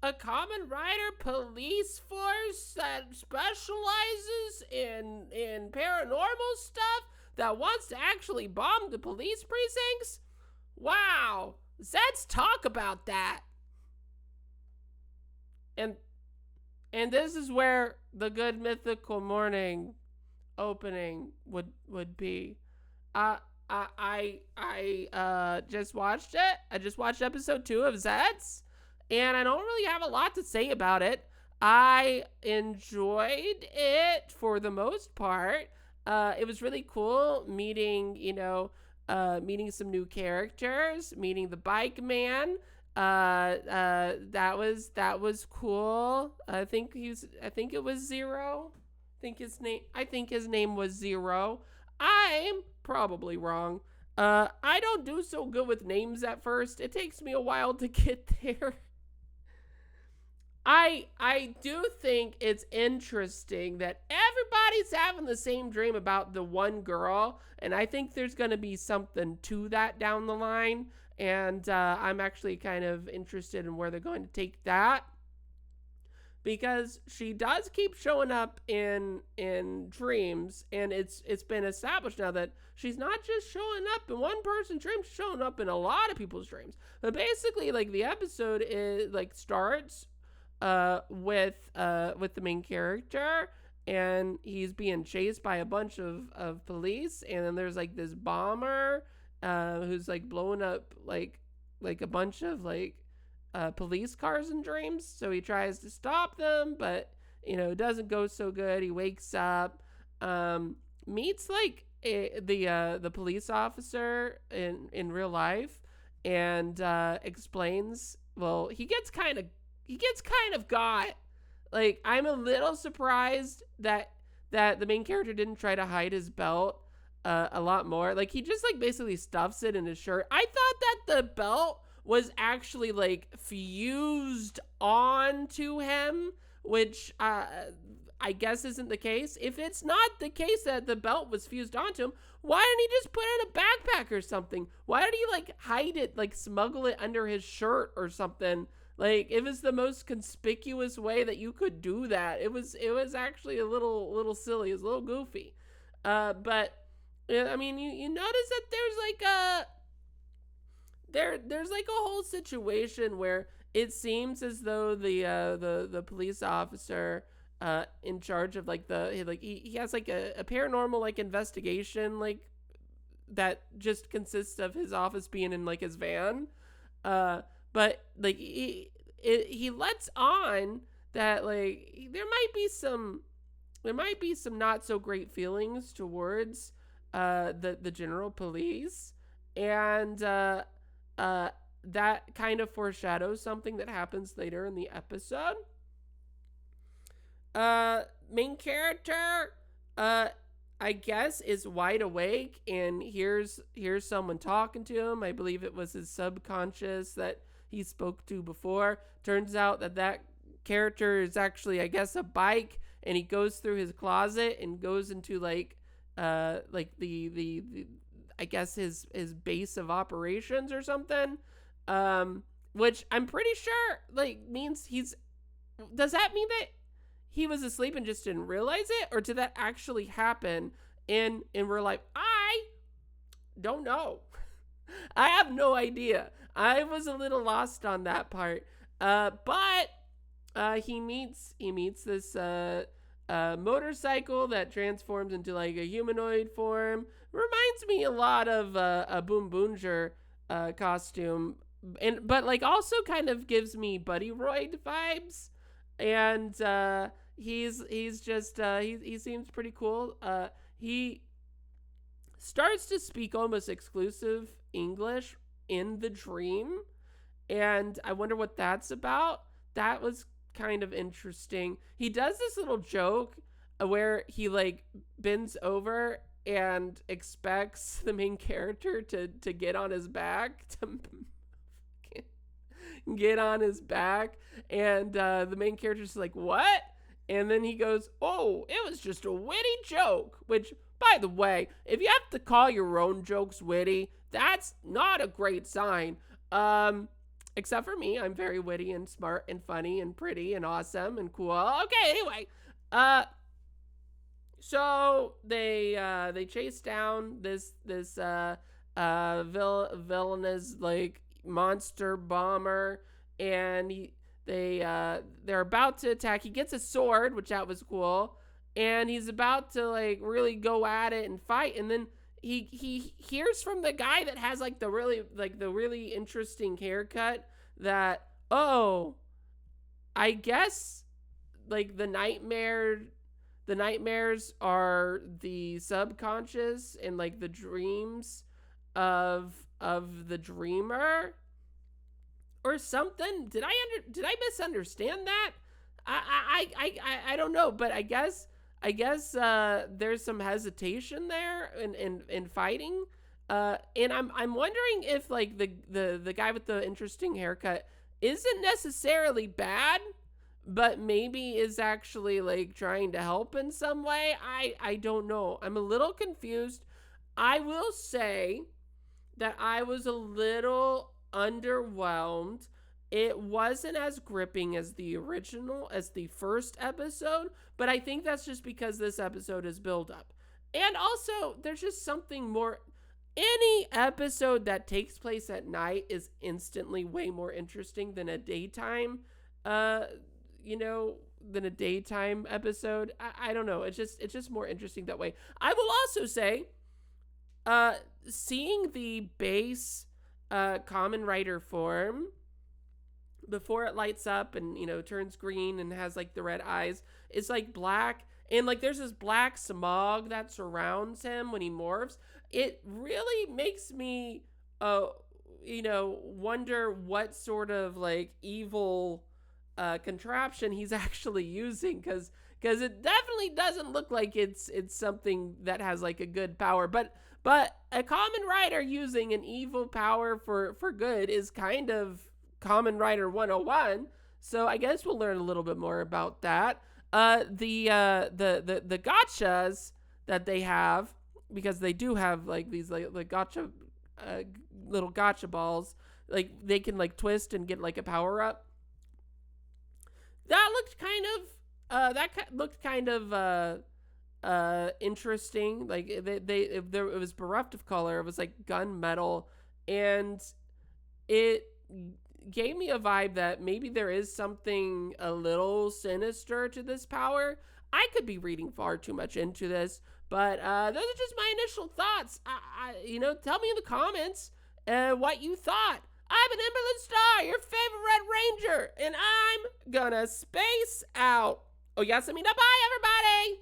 a Kamen Rider police force that specializes in paranormal stuff that wants to actually bomb the police precincts? Wow, let's talk about that. And and this is where the good mythical morning opening would be. Uh, I just watched it. I just watched episode 2 of Zeztz, and I don't really have a lot to say about it. I enjoyed it for the most part. It was really cool meeting, meeting some new characters, meeting the bike man. That was cool. I think it was Zero. I think his name was Zero. I'm probably wrong. I don't do so good with names at first. It takes me a while to get there. I do think it's interesting that everybody's having the same dream about the one girl, and I think there's going to be something to that down the line, and I'm actually kind of interested in where they're going to take that, because she does keep showing up in dreams, and it's been established now that she's not just showing up in one person's dreams, she's showing up in a lot of people's dreams. But basically, like, the episode is like starts with the main character, and he's being chased by a bunch of police, and then there's like this bomber who's like blowing up like a bunch of like police cars in dreams. So he tries to stop them, but it doesn't go so good. He wakes up, meets like the police officer in real life, and explains. Well, he gets kind of got. Like, I'm a little surprised that the main character didn't try to hide his belt a lot more. Like, he just like basically stuffs it in his shirt. I thought that the belt was actually like fused onto him, which I guess isn't the case. If it's not the case that the belt was fused onto him, why didn't he just put it in a backpack or something? Why did he like hide it, like smuggle it under his shirt or something? Like, it was the most conspicuous way that you could do that. It was actually a little silly. It was a little goofy. But I mean, you notice that there's like a whole situation where it seems as though the police officer in charge of like he has like a paranormal like investigation like that just consists of his office being in like his van. But like he lets on that like there might be some not so great feelings towards the general police, and that kind of foreshadows something that happens later in the episode. Main character I guess is wide awake and here's someone talking to him. I believe it was his subconscious that he spoke to before. Turns out that character is actually, I guess, a bike, and he goes through his closet and goes into like the I guess his base of operations or something, which I'm pretty sure like means does that mean that he was asleep and just didn't realize it, or did that actually happen in real life? I don't know. I have no idea. I was a little lost on that part. But he meets this motorcycle that transforms into like a humanoid form. Reminds me a lot of a Boom Boonger costume, but like also kind of gives me Buddy Royd vibes. And he's just he seems pretty cool. He starts to speak almost exclusive English in the dream, and I wonder what that's about. That was kind of interesting. He does this little joke where he like bends over and expects the main character to get on his back, to get on his back, and the main character's like, what? And then he goes, oh, it was just a witty joke. Which, by the way, if you have to call your own jokes witty, that's not a great sign. Except for me, I'm very witty and smart and funny and pretty and awesome and cool. Okay, anyway. So they chase down this villainous like monster bomber, and they're about to attack. He gets a sword, which that was cool, and he's about to like really go at it and fight, and then he hears from the guy that has like the really interesting haircut that, oh, I guess like the nightmares are the subconscious and like the dreams of the dreamer or something. Did I misunderstand that? I don't know, but I guess there's some hesitation there in fighting. And I'm wondering if like the guy with the interesting haircut isn't necessarily bad, but maybe is actually like trying to help in some way. I don't know. I'm a little confused. I will say that I was a little underwhelmed. It wasn't as gripping as the first episode, but I think that's just because this episode is build up. And also, there's just something more. Any episode that takes place at night is instantly way more interesting than a daytime than a daytime episode. I don't know. It's just more interesting that way. I will also say, seeing the base Kamen Rider form before it lights up and turns green and has like the red eyes, it's like black, and like there's this black smog that surrounds him when he morphs. It really makes me wonder what sort of like evil contraption he's actually using, because it definitely doesn't look like it's something that has like a good power, but a Kamen Rider using an evil power for good is kind of Kamen Rider 101. So I guess we'll learn a little bit more about that. The gotchas that they have, because they do have like these like gotcha little gotcha balls, like they can like twist and get like a power up. That looked kind of interesting. Like it was bereft of color. It was like gunmetal, and it gave me a vibe that maybe there is something a little sinister to this power. I could be reading far too much into this, but those are just my initial thoughts. Tell me in the comments what you thought. I'm an EmberlynnStar, your favorite Red Ranger, and I'm gonna space out. Oh, yes, bye, everybody.